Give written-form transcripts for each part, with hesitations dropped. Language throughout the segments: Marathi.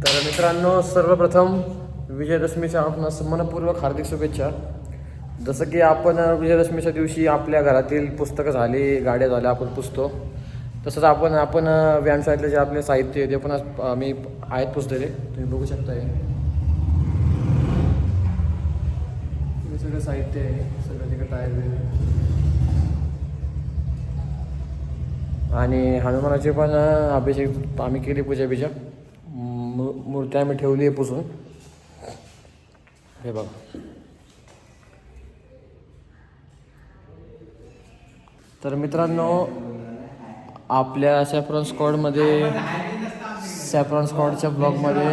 तर मित्रांनो, सर्वप्रथम विजयादशमीच्या आपणास मनपूर्वक हार्दिक शुभेच्छा. जसं की आपण विजयादशमीच्या दिवशी आपल्या घरातील पुस्तकं झाली, गाड्या झाल्या आपण पुसतो, तसंच आपण व्यायामशाळेतले जे आपले साहित्य आहे ते पण आम्ही आहेत पुसलेले. तुम्ही बघू शकता, हे सगळं साहित्य आहे, सगळं तिकडे टायर आणि हनुमानाचे पण अभिषेक आम्ही केली, पूजा बिजा, मूर्ती आम्ही ठेवली आहे पुसून. हे बघा. तर मित्रांनो, आपल्या सॅफ्रॉन स्क्वॉडच्या ब्लॉगमध्ये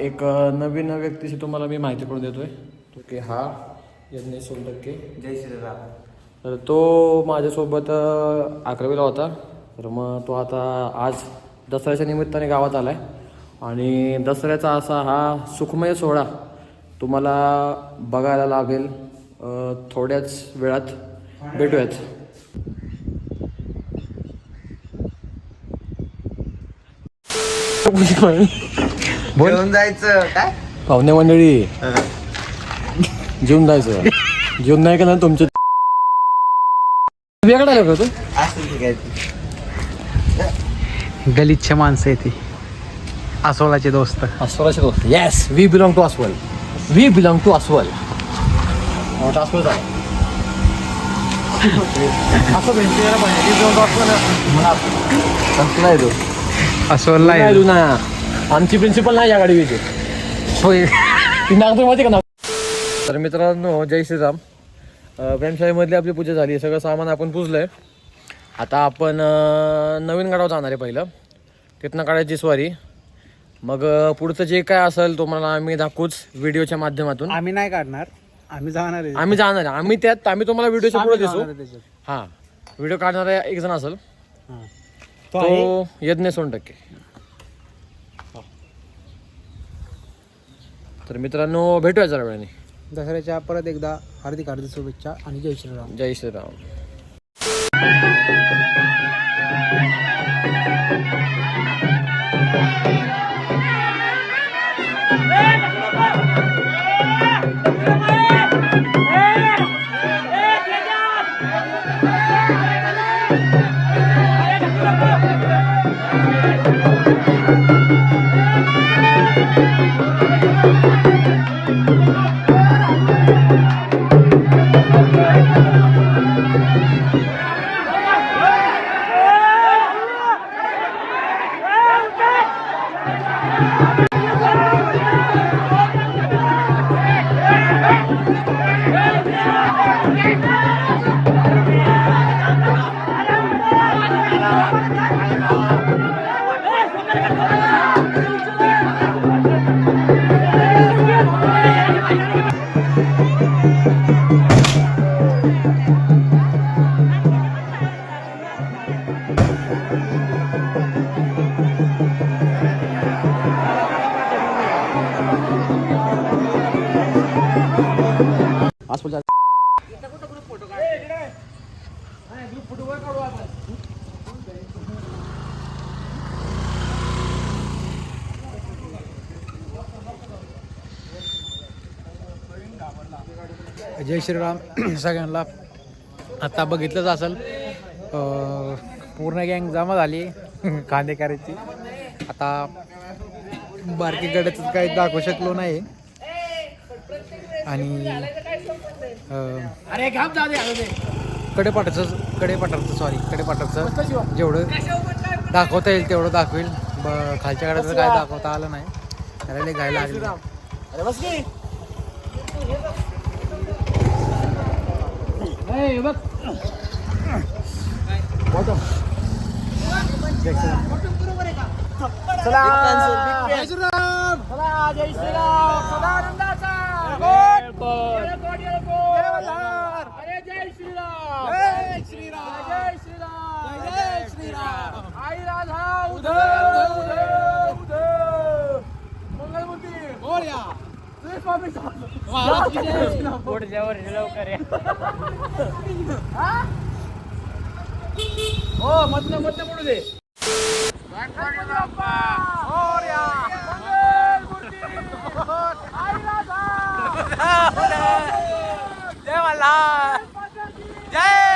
एक नवीन व्यक्तीशी तुम्हाला मी माहिती करून देतो आहे. तो की हा यज्ञेश सोनटक्के. जय श्रीराम. तर तो माझ्यासोबत 11वीला होता. तर मग तो आता आज दसऱ्याच्या निमित्ताने गावात आला आहे आणि दसऱ्याचा असा हा सुखमय सोहळा तुम्हाला बघायला लागेल. थोड्याच वेळात भेटूयात. बोलून जायचं काय पाहुणे मंडळी, जेवून जायचं. जेवून नाही का ना तुमच्या वेगळा आलं का गलिच्छ माणसं आहे ती, अस्वलाचे दोस्त. अस्वलाचे दोस्त. येस, वी बिलॉंग टू अस्वल. वी बिलॉंग टू अस्वल. मोठा अस्वल आहे. असं भेटलेला पाहिजे. अस्वलला आहे ना आमची प्रिन्सिपल नाही या गाडीची. होय. ती नागपूरमध्ये का ना. तर मित्रांनो, जय श्रीराम. व्यायामशाळेमधली आपली पूजा झाली, सगळं सामान आपण पुजलं आहे. आता आपण नवीन गडावर जाणार आहे. पहिलं तिथनं काढायची स्वारी, मग पुढचं जे काय असेल तुम्हाला आम्ही दाखवूच व्हिडिओच्या माध्यमातून. आम्ही नाही काढणार, आम्ही जाणार आहे. आम्ही आम्ही तुम्हाला व्हिडिओच्या पुढे दिसू. हां, व्हिडिओ काढणारा एक जण असेल, तो यज्ञेश सोनटक्के. तर मित्रांनो, भेटूया जरा वेळाने. दसऱ्याच्या परत एकदा हार्दिक हार्दिक शुभेच्छा आणि जय श्रीराम. जय श्रीराम. जय श्रीराम सगळ्यांना. आता बघितलंच असेल, पूर्ण गँग जमा झाली कांदेकराची. आता बारकी गड्याचं काही दाखवू शकलो नाही आणि कडेपाटाचं जेवढं दाखवता येईल तेवढं दाखवेल. खालच्या गाड्याचं काय दाखवता आलं नाही, त्याला लई घायला लागलं. हो, मधनं पडू दे. जय मल्हार जय.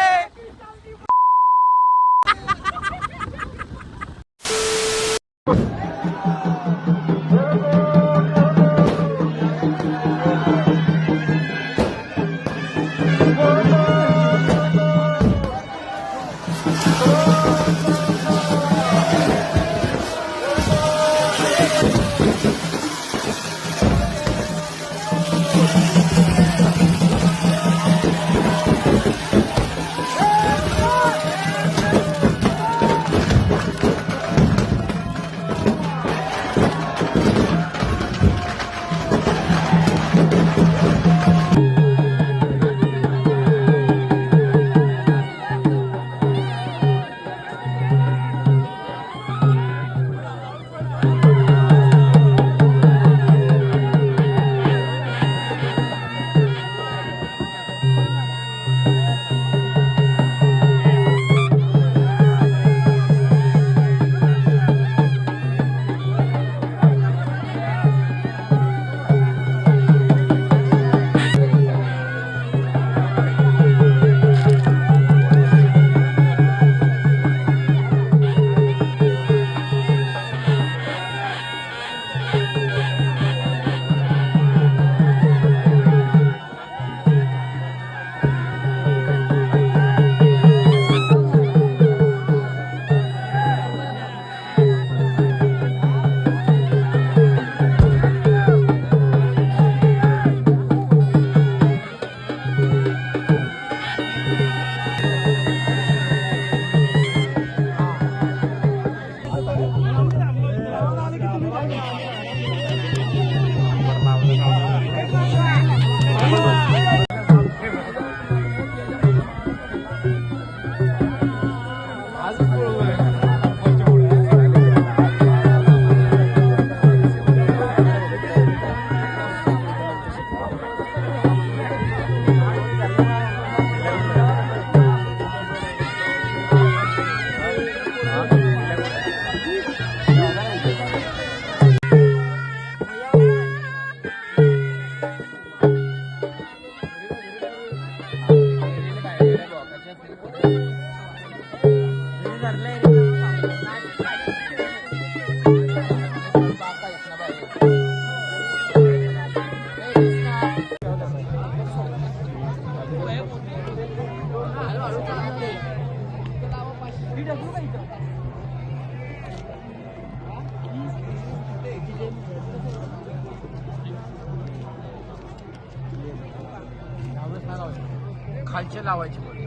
खालचे लावायचे बोल.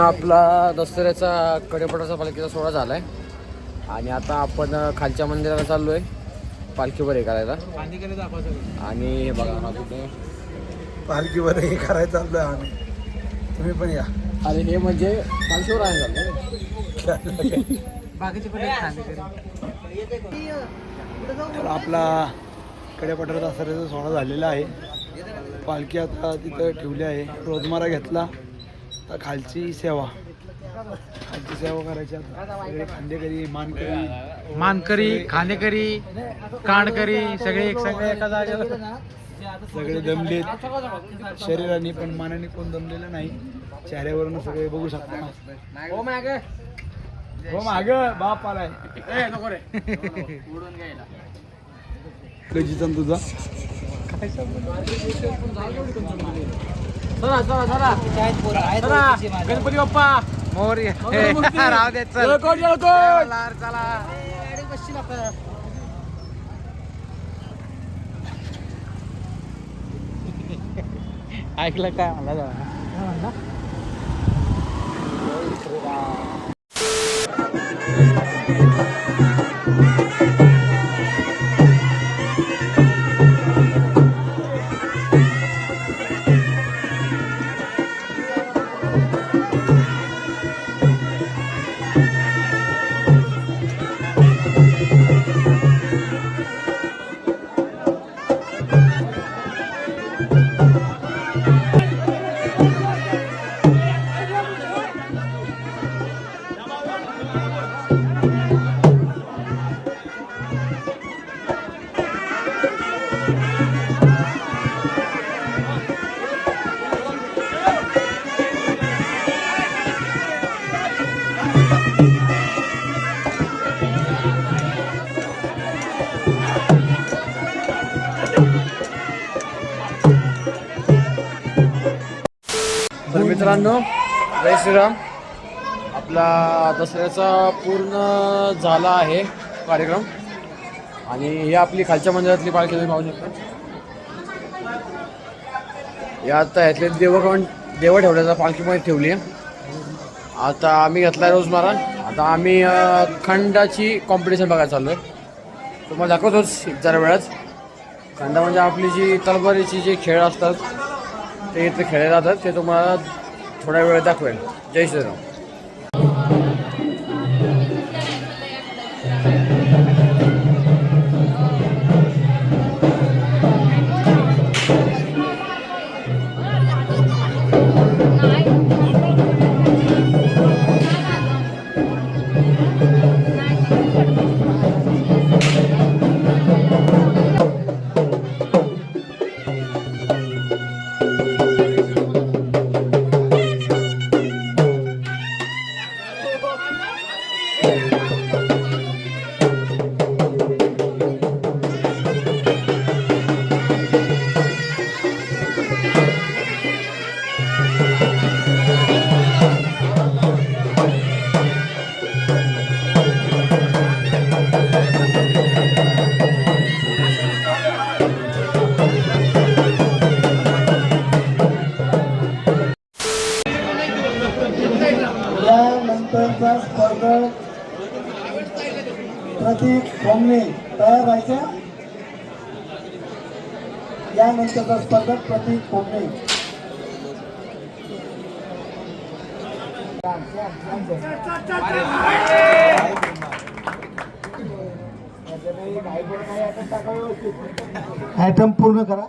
आपला दसऱ्याचा कडेपटाचा पालखीचा सोहळा झाला आहे आणि आता आपण खालच्या मंदिराला चाललो आहे पालखीवर हे करायला. आणि हे बघा हा कुठे पालखीवर हे करायचं चाललोय आम्ही, तुम्ही पण या. अरे हे म्हणजे पालखीवर आहे झालं तर आपला कडेपठार दसऱ्याचा सोहळा झालेला आहे. पालखी आता तिथं ठेवली आहे. रोजमारा घेतला तर खालची सेवा करायची. आता सगळे खांदेकरी मानकरी खांदेकरी कांडकरी सगळे एका जागेवर सगळे दमलेत शरीराने, पण मानाने कोण दमलेलं नाही. चेहऱ्यावरून सगळे बघू शकता. हो माग बाप आलाय कधीचा तुझा गणपती बाप्पा मोर राव दे चल. चला ऐकलं काय मला तर मित्रांनो, जय श्रीराम. आपला दसऱ्याचा पूर्ण झाला आहे कार्यक्रम आणि ही आपली खालच्या मंदिरातली पालखी तुम्ही पाहू शकता. या आता ह्यातले देव ठेवल्याचा पालखीमध्ये ठेवली आहे. आता आम्ही घेतला रोजमारा. आता आम्ही खंडाची कॉम्पिटिशन बघायला चाललो आहे. तुम्हाला दाखवतोच जरा वेळाच. खंड म्हणजे आपली जी तलवारीची जे खेळ असतात ते इथे खेळले जातात, ते तुम्हाला थोड्या वेळ दाखवेल. जय श्रीराम. यानंतरचा स्पर्धक प्रतीक भोमणे तयार व्हायचं. यानंतरचा स्पर्धक प्रतीक भोमणे. आयटम पूर्ण करा.